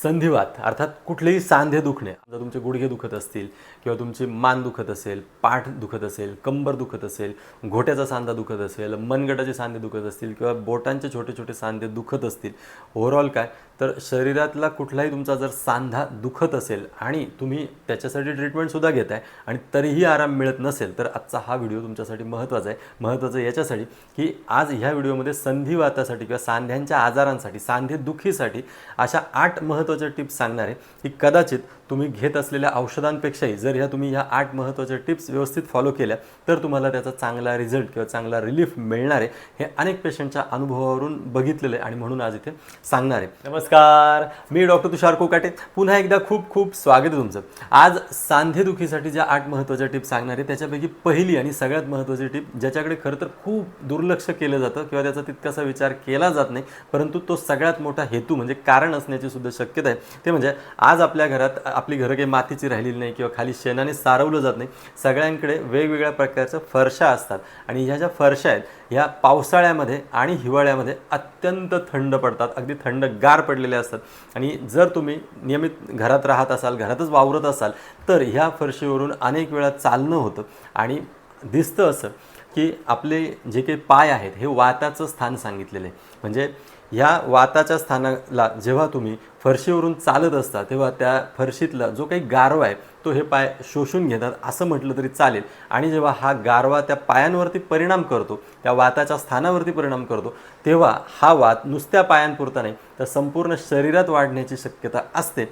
संधिवात अर्थात कुठलेही सांधे दुखणे, जर तुमचे गुडघे दुखत असतील किंवा तुमची मान दुखत असेल, पाठ दुखत असेल, कंबर दुखत असेल, घोट्याचा सांधा दुखत असेल, मनगटाचे सांधे दुखत असतील किंवा बोटांचे छोटे छोटे सांधे दुखत असतील, ओव्हरऑल काय तर शरीरातला कुठलाही तुमचा जर सांधा दुखत असेल आणि तुम्ही त्याच्यासाठी ट्रीटमेंटसुद्धा घेताय आणि तरीही आराम मिळत नसेल तर आजचा हा व्हिडिओ तुमच्यासाठी महत्त्वाचा आहे. महत्त्वाचं याच्यासाठी की आज ह्या व्हिडिओमध्ये संधिवातासाठी किंवा सांध्यांच्या आजारांसाठी, सांधे दुखीसाठी अशा 8 महत्त्वाच्या टिप्स सांगणार आहे की कदाचित तुम्ही घेत असलेल्या औषधांपेक्षाही जर तुम्ही ह्या 8 महत्त्वाच्या टिप्स व्यवस्थित फॉलो केल्या तर तुम्हाला त्याचा चांगला रिझल्ट किंवा चांगला रिलीफ मिळणार आहे. हे अनेक पेशंटच्या अनुभवावरून बघितलेलं आहे आणि म्हणून आज इथे सांगणार आहे. नमस्कार, मी डॉक्टर तुषार कोकाटे. पुन्हा एकदा खूप खूप स्वागत आहे तुमचं. आज सांधेदुखीसाठी ज्या 8 महत्त्वाच्या टिप्स सांगणार आहे त्याच्यापैकी पहिली आणि सगळ्यात महत्त्वाची टिप ज्याच्याकडे खरं तर खूप दुर्लक्ष केलं जातं किंवा त्याचा तितकासा विचार केला जात नाही, परंतु तो सगळ्यात मोठा हेतू म्हणजे कारण असण्याची सुद्धा शक्यता आहे. ते म्हणजे आज आपल्या घरात आपली घरं काही मातीची राहिलेली नाही किंवा खाली शेणाने सारवलं जात नाही. सगळ्यांकडे वेगवेगळ्या प्रकारच्या फरशा असतात आणि ह्या ज्या फरशा आहेत ह्या पावसाळ्यामध्ये आणि हिवाळ्यामध्ये अत्यंत थंड पडतात, अगदी थंडगार पडलेल्या असतात. आणि जर तुम्ही नियमित घरात राहत असाल, घरातच वावरत असाल तर ह्या फरशीवरून अनेक वेळा चालणं होतं आणि दिसतं असं की आपले जे काही पाय आहेत हे वाताचं स्थान सांगितलेलं आहे. म्हणजे ह्या वाताच्या स्थानाला जेव्हा तुम्ही फरशीवरून चालत असता तेव्हा त्या फरशीतला जो काही गारवा आहे तो हे पाय शोषून घेतात असं म्हटलं तरी चालेल. आणि जेव्हा हा गारवा त्या पायांवरती परिणाम करतो, त्या वाताच्या स्थानावरती परिणाम करतो, तेव्हा हा वात नुसत्या पायांपुरता नाही तर संपूर्ण शरीरात वाढण्याची शक्यता असते.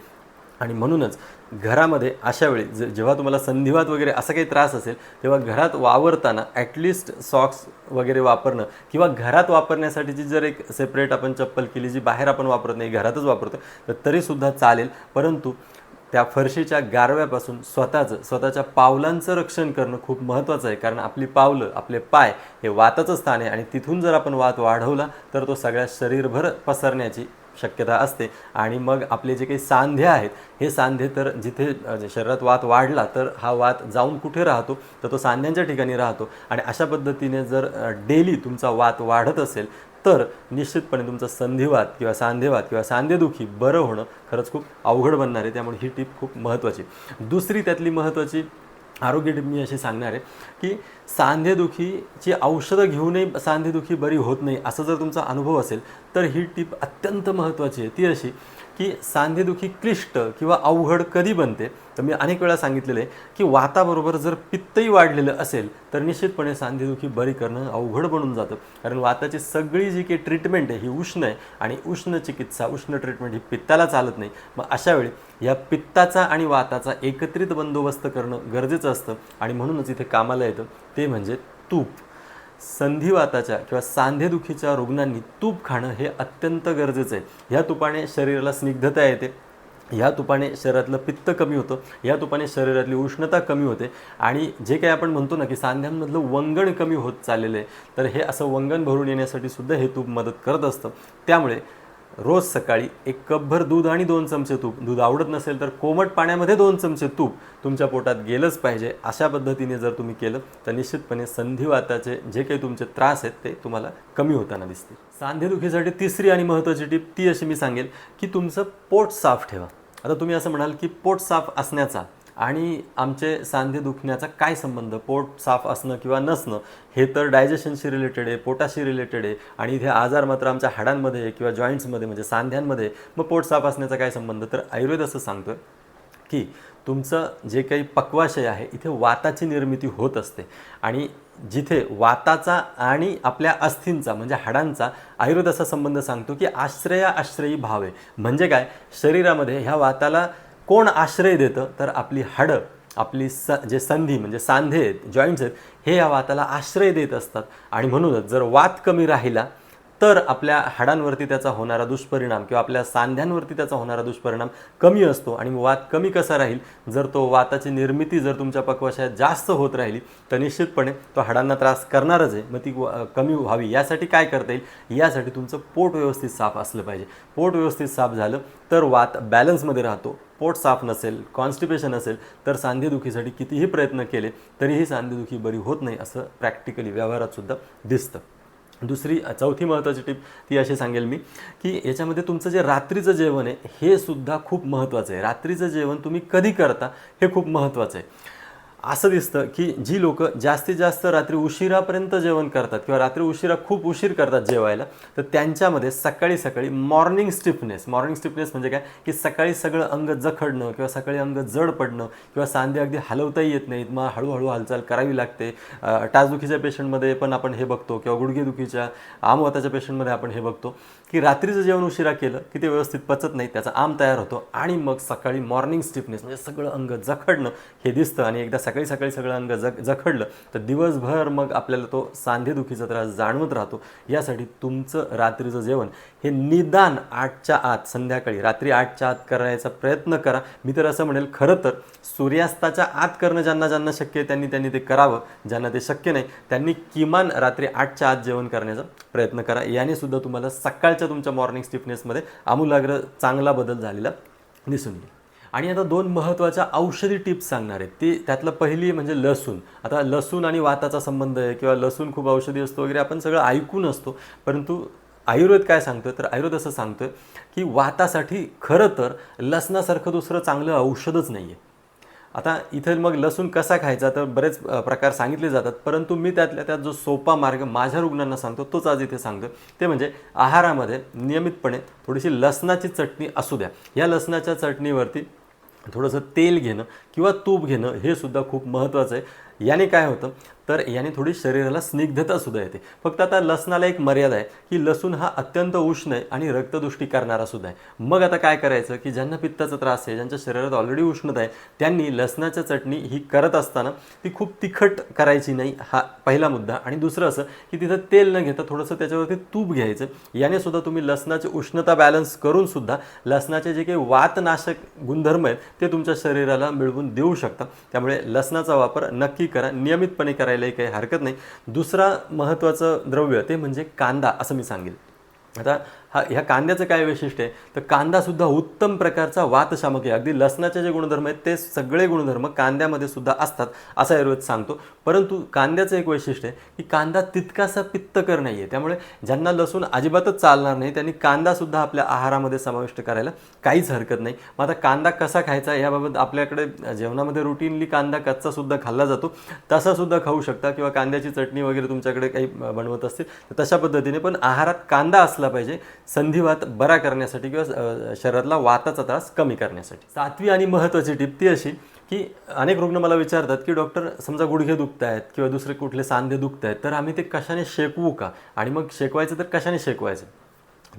आणि म्हणूनच घरामध्ये अशा वेळी जेव्हा तुम्हाला संधिवात वगैरे असा काही त्रास असेल तेव्हा घरात वावरताना ॲटलिस्ट सॉक्स वगैरे वापरणं किंवा घरात वापरण्यासाठीची जर एक सेपरेट आपण चप्पल केली जी बाहेर आपण वापरत नाही, घरातच वापरतो तर तरीसुद्धा चालेल. परंतु त्या फरशीच्या गारव्यापासून स्वतःच्या पावलांचं रक्षण करणं खूप महत्त्वाचं आहे. कारण आपली पावलं, आपले पाय हे वाताचं स्थान आहे आणि तिथून जर आपण वात वाढवला तर तो सगळ्या शरीरभर पसरण्याची शक्यता असते. आणि मग आपले जे काही सांधे आहेत हे सांधे तर जिथे शरीरात वात वाढला तर हा वात जाऊन कुठे राहतो तर तो सांध्यांच्या ठिकाणी राहतो. आणि अशा पद्धतीने जर डेली तुमचा वात वाढत असेल तर निश्चितपणे तुमचा संधिवात किंवा सांधेवात किंवा सांधेदुखी बरं होणं खरंच खूप अवघड बनणार आहे. त्यामुळे ही टिप खूप महत्त्वाची. दुसरी त्यातली महत्त्वाची आरोग्य टिप मी अशी सांगणार आहे की सांधेदुखीची औषधं घेऊनही सांधेदुखी बरी होत नाही असं जर तुमचा अनुभव असेल तर ही टिप अत्यंत महत्त्वाची आहे. ती अशी की सांधेदुखी क्लिष्ट किंवा अवघड कधी बनते तर मी अनेक वेळा सांगितलेलं आहे की वाताबरोबर जर पित्तही वाढलेलं असेल तर निश्चितपणे सांधेदुखी बरी करणं अवघड बनून जातं. कारण वाताची सगळी जी काही ट्रीटमेंट आहे ही उष्ण आहे आणि उष्ण चिकित्सा, उष्ण ट्रीटमेंट ही पित्ताला चालत नाही. मग अशा वेळी या पित्ताचा आणि वाताचा एकत्रित बंदोबस्त करणं गरजेचं असतं आणि म्हणूनच इथे कामाला येतं ते म्हणजे तूप. संधिवाताच्या किंवा सांधेदुखीच्या रुग्णांनी तूप खाणं हे अत्यंत गरजेचं आहे. ह्या तुपाने शरीराला स्निग्धता येते, ह्या तुपाने शरीरातलं पित्त कमी होतं, या तुपाने शरीरातली उष्णता कमी होते आणि जे काही आपण म्हणतो ना की सांध्यांमधलं वंगण कमी होत चाललेलं आहे तर हे असं वंगण भरून येण्यासाठी सुद्धा हे तूप मदत करत असतं. त्यामुळे रोज सकाळी 1 कपभर दूध आणि 2 चमचे तूप, दूध आवडत नसेल तर कोमट पाण्यामध्ये 2 चमचे तूप तुमच्या पोटात गेलंच पाहिजे. अशा पद्धतीने जर तुम्ही केलं तर निश्चितपणे संधिवाताचे जे काही तुमचे त्रास आहेत ते तुम्हाला कमी होताना दिसतील. सांधेदुखीसाठी तिसरी आणि महत्त्वाची टिप ती अशी मी सांगेल की तुमचं पोट साफ ठेवा. आता तुम्ही असं म्हणाल की पोट साफ असण्याचा आणि आमचे सांधे दुखण्याचा काय संबंध? पोट साफ असणं किंवा नसणं हे तर डायजेशनशी रिलेटेड आहे, पोटाशी रिलेटेड आहे आणि इथे आजार मात्र आमच्या हाडांमध्ये आहे किंवा जॉईंट्समध्ये म्हणजे सांध्यांमध्ये. मग पोट साफ असण्याचा काय संबंध? तर आयुर्वेद असं सांगतं की तुमचं जे काही पक्वाशय आहे इथे वाताची निर्मिती होत असते आणि जिथे वाताचा आणि आपल्या अस्थींचा म्हणजे हाडांचा आयुर्वेद असा संबंध सांगतो की आश्रयी भाव आहे. म्हणजे काय, शरीरामध्ये ह्या वाताला कोण आश्रय देतं तर आपली हाडं, आपली जे संधी म्हणजे सांधे आहेत, जॉईंट्स आहेत हे या वाताला आश्रय देत असतात. आणि म्हणूनच जर वात कमी राहिला तर आपल्या हाडांवरती त्याचा होणारा दुष्परिणाम किंवा आपल्या सांध्यांवरती त्याचा होणारा दुष्परिणाम कमी असतो. आणि वात कमी कसा राहील? जर तो वाताची निर्मिती जर तुमच्या पक्वाशयात जास्त होत राहिली तर निश्चितपणे तो हाडांना त्रास करणारच आहे. मग ती कमी व्हावी यासाठी काय करता येईल? यासाठी तुमचं पोट व्यवस्थित साफ असलं पाहिजे. पोट व्यवस्थित साफ झालं तर वात बॅलन्समध्ये राहतो. पोट साफ नसेल, कॉन्स्टिपेशन असेल तर सांधेदुखीसाठी कितीही प्रयत्न केले तरीही सांधेदुखी बरी होत नाही असं प्रॅक्टिकली व्यवहारात सुद्धा दिसतं. चौथी महत्त्वाची टिप ती अशी सांगेल मी, की याच्यामध्ये तुमचं जे रात्रीचं जेवण आहे हे सुद्धा खूप महत्त्वाचं आहे. रात्रीचं जेवण तुम्ही कधी करता हे खूप महत्त्वाचं आहे. असं दिसतं की जी लोकं जास्तीत जास्त रात्री उशिरापर्यंत जेवण करतात किंवा रात्री खूप उशीर करतात जेवायला, तर त्यांच्यामध्ये सकाळी सकाळी मॉर्निंग स्टिफनेस म्हणजे काय, की सकाळी सगळं अंग जखडणं किंवा सकाळी अंग जड पडणं किंवा सांधे अगदी हलवताही येत नाहीत, मग हळूहळू हालचाल करावी लागते. टाचदुखीच्या पेशंटमध्ये पण आपण हे बघतो किंवा गुडघेदुखीच्या आमवाताच्या पेशंटमध्ये आपण हे बघतो की रात्रीचं जेवण उशिरा केलं की ते व्यवस्थित पचत नाही, त्याचा आम तयार होतो आणि मग सकाळी मॉर्निंग स्टिफनेस म्हणजे सगळं अंग जखडणं हे दिसतं. आणि एकदा सकाळी सगळं अंग जखडलं तर दिवसभर मग आपल्याला तो सांधेदुखीचा त्रास जाणवत राहतो. यासाठी तुमचं रात्रीचं जेवण हे निदान 8च्या आत, संध्याकाळी रात्री 8च्या आत करायचा प्रयत्न करा. मी तर असं म्हणेल, खरं तर सूर्यास्ताच्या आत करणं ज्यांना शक्य आहे त्यांनी ते करावं. ज्यांना ते शक्य नाही त्यांनी किमान रात्री 8च्या आत जेवण करण्याचा प्रयत्न करा. याने सुद्धा तुम्हाला सकाळच्या तुमच्या मॉर्निंग स्टिफनेसमध्ये आमूलाग्र चांगला बदल झालेला दिसून येईल. आणि आता 2 महत्त्वाच्या औषधी टिप्स सांगणार आहेत. ती त्यातलं पहिली म्हणजे लसूण. आता लसूण आणि वाताचा संबंध आहे किंवा लसूण खूप औषधी असतो वगैरे आपण सगळं ऐकून असतो, परंतु आयुर्वेद काय सांगतोय, तर आयुर्वेद असं सांगतोय की वातासाठी खरं तर लसणासारखं दुसरं चांगलं औषधच नाही आहे. आता इथे मग लसूण कसा खायचा, तर बरेच प्रकार सांगितले जातात, परंतु मी त्यातल्या त्यात जो सोपा मार्ग माझ्या रुग्णांना सांगतो तोच आज इथे सांगतो. ते म्हणजे आहारामध्ये नियमितपणे थोडीशी लसणाची चटणी असू द्या. या लसणाच्या चटणीवरती थोडंसं तेल घेणं किंवा तूप घेणं हे सुद्धा खूप महत्त्वाचं आहे. याने काय होतं, तर याने थोडी शरीराला स्निग्धता सुद्धा येते. फक्त आता लसणाला एक मर्यादा आहे की लसूण हा अत्यंत उष्ण आहे आणि रक्तदुष्टी करणारा सुद्धा आहे. मग आता काय करायचं की ज्यांना पित्ताचा त्रास आहे, ज्यांच्या शरीरात ऑलरेडी उष्णता आहे, त्यांनी लसणाच्या चटणी ही करत असताना ती खूप तिखट करायची नाही, हा पहिला मुद्दा. आणि दुसरं असं की तिथं तेल न घेता थोडंसं त्याच्यावरती तूप घ्यायचं. याने सुद्धा तुम्ही लसणाची उष्णता बॅलन्स करून सुद्धा लसणाचे जे काही वातनाशक गुणधर्म आहेत ते तुमच्या शरीराला मिळवून देऊ शकता. त्यामुळे लसणाचा वापर नक्की करा, नियमितपणे करायलाही काही हरकत नाही. दुसरा महत्त्वाचं द्रव्य ते म्हणजे कांदा असं मी सांगेल. आता ह्या कांद्याचं काय वैशिष्ट्य आहे, तर कांदासुद्धा उत्तम प्रकारचा वातशामक आहे. अगदी लसणाचे जे गुणधर्म आहेत ते सगळे गुणधर्म कांद्यामध्ये सुद्धा असतात असं आयुर्वेद सांगतो. परंतु कांद्याचं एक वैशिष्ट्य आहे की कांदा तितकासा पित्तकर नाही आहे. त्यामुळे ज्यांना लसूण अजिबातच चालणार नाही त्यांनी कांदासुद्धा आपल्या आहारामध्ये समाविष्ट करायला काहीच हरकत नाही. मग आता कांदा कसा खायचा याबाबत आपल्याकडे जेवणामध्ये रुटीनली कांदा कच्चासुद्धा खाल्ला जातो, तसासुद्धा खाऊ शकता किंवा कांद्याची चटणी वगैरे तुमच्याकडे काही बनवत असतील तर तशा पद्धतीने. पण आहारात कांदा असला पाहिजे संधिवात बरा करण्यासाठी किंवा शरीरातला वाताचा त्रास कमी करण्यासाठी. 7वी आणि महत्त्वाची टिप ती अशी की अनेक रुग्ण मला विचारतात की डॉक्टर समजा गुडघे दुखत आहेत किंवा दुसरे कुठले सांधे दुखत आहेत तर आम्ही ते कशाने शेकवू का, आणि मग शेकवायचं तर कशाने शेकवायचं.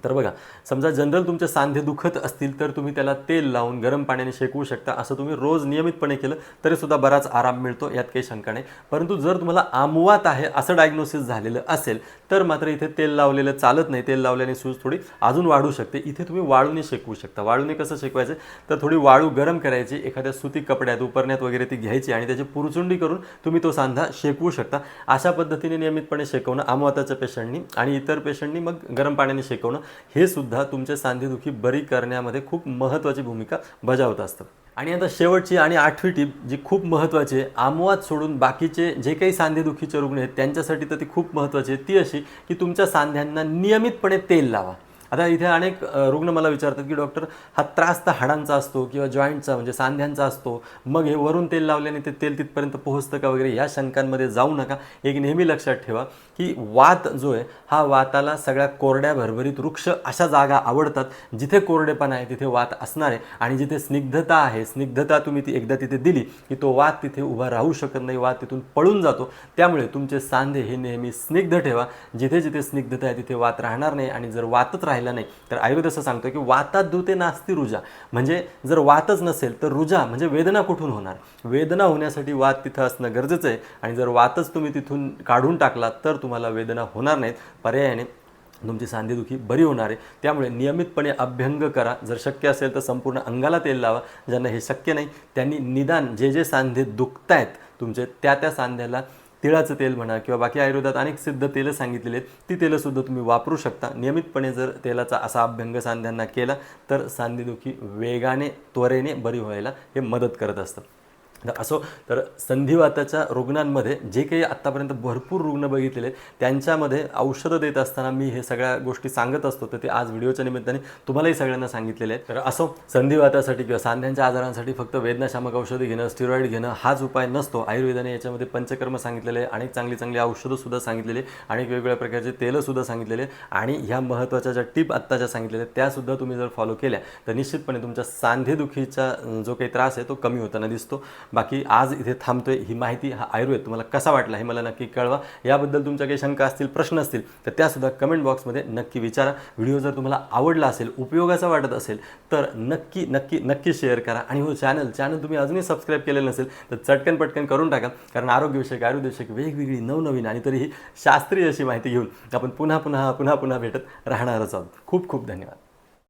तर बघा, समजा जनरल तुमचे सांधे दुखत असतील तर तुम्ही त्याला तेल लावून गरम पाण्याने शेकवू शकता. असं तुम्ही रोज नियमितपणे केलं तरीसुद्धा बराच आराम मिळतो, यात काही शंका नाही. परंतु जर तुम्हाला आमवात आहे असं डायग्नोसिस झालेलं असेल तर मात्र इथे तेल लावलेलं चालत नाही. तेल लावल्याने सूज थोडी अजून वाढू शकते. इथे तुम्ही वाळूने शेकवू शकता. वाळूने कसं शेकवायचं, तर थोडी वाळू गरम करायची, एखाद्या सुती कपड्यात उपरण्यात वगैरे ती घ्यायची आणि त्याची पुरचुंडी करून तुम्ही तो सांधा शेकवू शकता. अशा पद्धतीने नियमितपणे शेकवणं आमवाताच्या पेशंटनी आणि इतर पेशंटनी मग गरम पाण्याने शेकवणं हे सुद्धा तुमच्या सांधेदुखी बरी करण्यामध्ये खूप महत्त्वाची भूमिका बजावत असतं. आणि आता शेवटची आणि 8वी टिप जी खूप महत्त्वाची आहे, आमवात सोडून बाकीचे जे काही सांधेदुखीचे रुग्ण आहेत त्यांच्यासाठी तर ती खूप महत्त्वाची आहे, ती अशी की तुमच्या सांध्यांना नियमितपणे तेल लावा. आता इथे अनेक रुग्ण मला विचारतात की डॉक्टर हा त्रास तर हाडांचा असतो किंवा जॉईंटचा म्हणजे सांध्यांचा असतो, मग हे वरून तेल लावल्याने ते तेल तिथपर्यंत पोहोचतं का वगैरे, या शंकांमध्ये जाऊ नका. एक नेहमी लक्षात ठेवा की वात जो आहे हा वाताला सगळ्या कोरड्या भरभरीत वृक्ष अशा जागा आवडतात जिथे कोरडेपणा आहे तिथे वात असणार आहे, आणि जिथे स्निग्धता आहे, स्निग्धता तुम्ही ती एकदा तिथे दिली की तो वात तिथे उभा राहू शकत नाही, वात तिथून पळून जातो. त्यामुळे तुमचे सांधे हे नेहमी स्निग्ध ठेवा. जिथे जिथे स्निग्धता आहे तिथे वात राहणार नाही, आणि जर वातच राहिला नाही तर आयुर्वेद असं सांगतो की वातात दूते नास्ती रुजा, म्हणजे जर वातच नसेल तर रुजा म्हणजे वेदना कुठून होणार. वेदना होण्यासाठी वात तिथं असणं गरजेचं आहे, आणि जर वातच तुम्ही तिथून काढून टाकला तर तुम्हाला वेदना होणार नाहीत. पर्यायाने तुमची सांधेदुखी बरी होणार आहे. त्यामुळे नियमितपणे अभ्यंग करा. जर शक्य असेल तर संपूर्ण अंगाला तेल लावा. ज्यांना हे शक्य नाही त्यांनी निदान जे जे सांधे दुखत आहेत तुमचे त्या सांध्याला तिळाचं तेल म्हणा किंवा बाकी आयुर्वेदात अनेक सिद्ध तेलं सांगितलेली आहेत, ती तेलंसुद्धा तुम्ही वापरू शकता. नियमितपणे जर तेलाचा असा अभ्यंग सांध्यांना केला तर सांधेदुखी वेगाने त्वरेने बरी व्हायला हे मदत करत असतं. असो, तर संधिवाताच्या रुग्णांमध्ये जे काही आत्तापर्यंत भरपूर रुग्ण बघितलेले त्यांच्यामध्ये औषधं देत असताना मी हे सगळ्या गोष्टी सांगत असतो, तर ते आज व्हिडिओच्या निमित्ताने तुम्हालाही सगळ्यांना सांगितलेले आहेत. तर असो, संधिवातासाठी किंवा सांध्यांच्या आजारांसाठी फक्त वेदनाशामक औषधं घेणं, स्टिरॉइड घेणं हाच उपाय नसतो. आयुर्वेदाने याच्यामध्ये पंचकर्म सांगितलेले आहे, अनेक चांगली चांगली औषधंसुद्धा सांगितलेली, अनेक वेगवेगळ्या प्रकारचे तेलंसुद्धा सांगितलेले आणि ह्या महत्त्वाच्या ज्या टिप आत्ता ज्या सांगितलेल्या त्यासुद्धा तुम्ही जर फॉलो केल्या तर निश्चितपणे तुमच्या सांधेदुखीचा जो काही त्रास आहे तो कमी होताना दिसतो. बाकी आज इथे थांबतोय. ही माहिती, हा आयुर्वेद तुम्हाला कसा वाटला हे मला नक्की कळवा. याबद्दल तुमच्या काही शंका असतील, प्रश्न असतील तर त्यासुद्धा कमेंट बॉक्समध्ये नक्की विचारा. व्हिडिओ जर तुम्हाला आवडला असेल, उपयोगाचा वाटत असेल तर नक्की नक्की नक्की शेअर करा. आणि हो, चॅनल तुम्ही अजूनही सबस्क्राईब केलेलं नसेल तर चटकन पटकन करून टाका, कारण आरोग्यविषयक आयुर्वेदविषयक वेगवेगळी नवनवीन आणि तरीही शास्त्रीय अशी माहिती घेऊन आपण पुन्हा भेटत राहणारच आहोत. खूप खूप धन्यवाद.